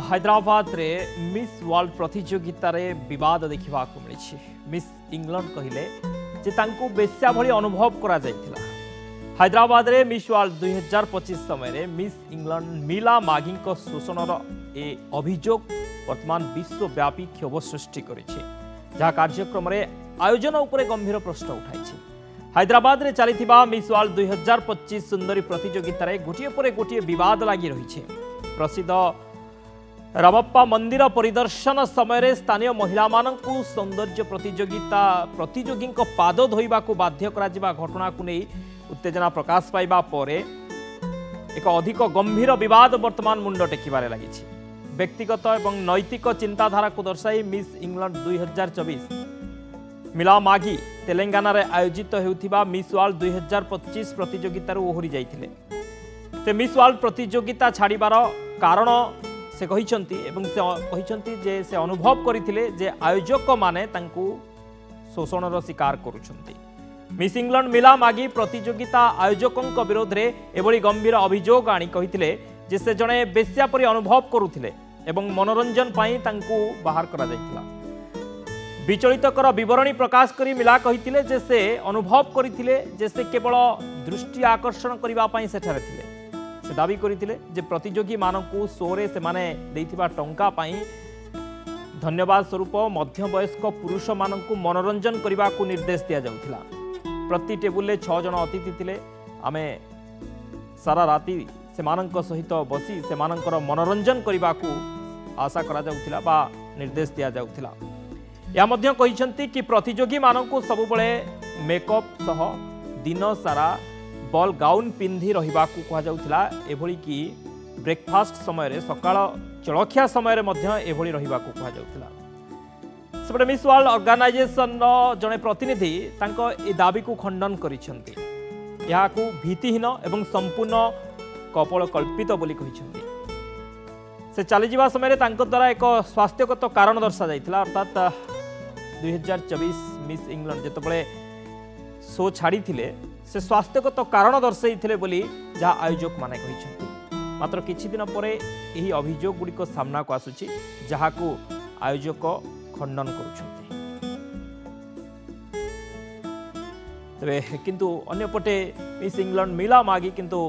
हैदराबाद रे miss world प्रतियोगिता रे विवाद देखा मिली। मिस इंग्लैंड कहले जे तांको बेस्या भली अनुभव करा जायतिला। हैदराबाद रे मिस वर्ल्ड 2025 समय रे मिस इंग्लैंड मीला मागी शोषणर ए अभियोग वर्तमान विश्वव्यापी क्षोभ सृष्टि करिछि, जहा कार्यक्रम रे आयोजन उपरे गंभीर प्रश्न उठाइछि। हैदराबाद रे चलिथिबा मिस वर्ल्ड 2025 सुंदरी प्रतियोगिता रे गोटिए परे गोटिए विवाद लागि रहिछि। प्रसिद्ध रामप्पा मंदिर परिदर्शन समय स्थानीय महिला मानकु सौंदर्य प्रतियोगी पाद धोइबा को बाध्य करा घटना को नहीं उत्तेजना प्रकाश पाइबा परे एक अधिक गंभीर विवाद वर्तमान मुंड टेकिबारे लागिछि। व्यक्तिगत एवं नैतिक चिंताधारा को दर्शाई मिस इंग्लैंड 2024 मिला मागी तेलंगाना रे आयोजित हेउथिबा मिस वर्ल्ड 2025 प्रतियोगिता ओहरी जाइथिले। ते मिस वर्ल्ड प्रतियोगिता छाड़िबार कारण से कहिसंती जे से अनुभव करथिले जे आयोजक माने तांकू शोषणर शिकार करुछंती। मिस इंग्लैंड मिला मागी प्रतियोगिता आयोजकंक विरोध रे एभली गंभीर अभियोग आनी कहिथिले जे से जणे बेस्या परि अनुभव करुथिले एवं मनोरंजन पाई तांकू बाहर करा जायतिला। विचलितकर विवरणी प्रकाश करी मिला कहिथिले जे से अनुभव करथिले जे से केवल दृष्टि आकर्षण करिबा पाई सेठारे थिले। से दाबी करथिले जे प्रतियोगी मानकू शोरे से माने देइथिबा टंका पाई धन्यवाद स्वरूप मध्यवयस्क पुरुष मानकू मनोरंजन करबा को निर्देश दिया जाउथिला। प्रति टेबुल 6 जन अतिथि थिले। आमे सारा राति से मानक सहित बसी से मानकर मनोरंजन करबा को आशा करा जाउथिला बा निर्देश दिया जाउथिला। या मध्य कहिसंती कि प्रतियोगी मानकू सबुबळे मेकअप सह दिन सारा बॉल गाउन पिंधि रहिबा को कहा जाउथिला। एभली कि ब्रेकफास्ट समय रे सकाळ जलखिया समय रे मध्य एभली रहिबा को कहा जाउथिला। सेपटे मिस वर्ल्ड ऑर्गेनाइजेशन जने प्रतिनिधि तांको ए दाबी को खंडन करिसंती। या को भीतिहीन एवं संपूर्ण कपल कल्पित बोली कहिसंती। से चली जीवा समय रे तांको द्वारा एक स्वास्थ्यगत कारण दर्शा जाइथिला। अर्थात 2024 मिस इंग्लैंड जेतबळे शो छाड़ी थिले से स्वास्थ्यगत कारण दर्शाई बोली जहाँ आयोजक माने कहिसंती। मात्र किछि दिन परे एही अभियोग गुड़िक सामना को आसुछि, जहाँ को आयोजक खंडन करुछंती। तबे किंतु अन्यपटे मिस इंग्लैंड मिला मागी किंतु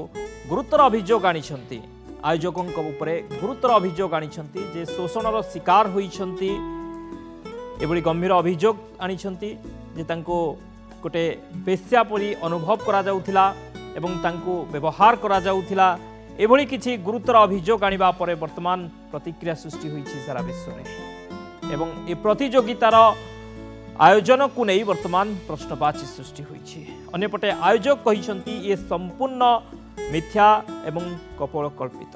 गुरुतर अभियोग आनिछंती। आयोजकंक उपरे गुरुतर अभियोग आनिछंती जे शोषणर शिकार होइछंती। एभली गंभीर अभियोग आनिछंती जे तांको गोटे बेस्या परी अनुभव करा जाउथिला एवं तांको व्यवहार करा जाउथिला। एभली किछि गुरुतर अभियोग आनिबा परे वर्तमान प्रतिक्रिया सृष्टि होइछि सारा विश्व रे एवं ए प्रतियोगितार आयोजन को नहीं वर्तमान प्रश्नवाची सृष्टि होइछि। अन्यपटे आयोजक कहिसंती ये संपूर्ण मिथ्या एवं कपोल कल्पित।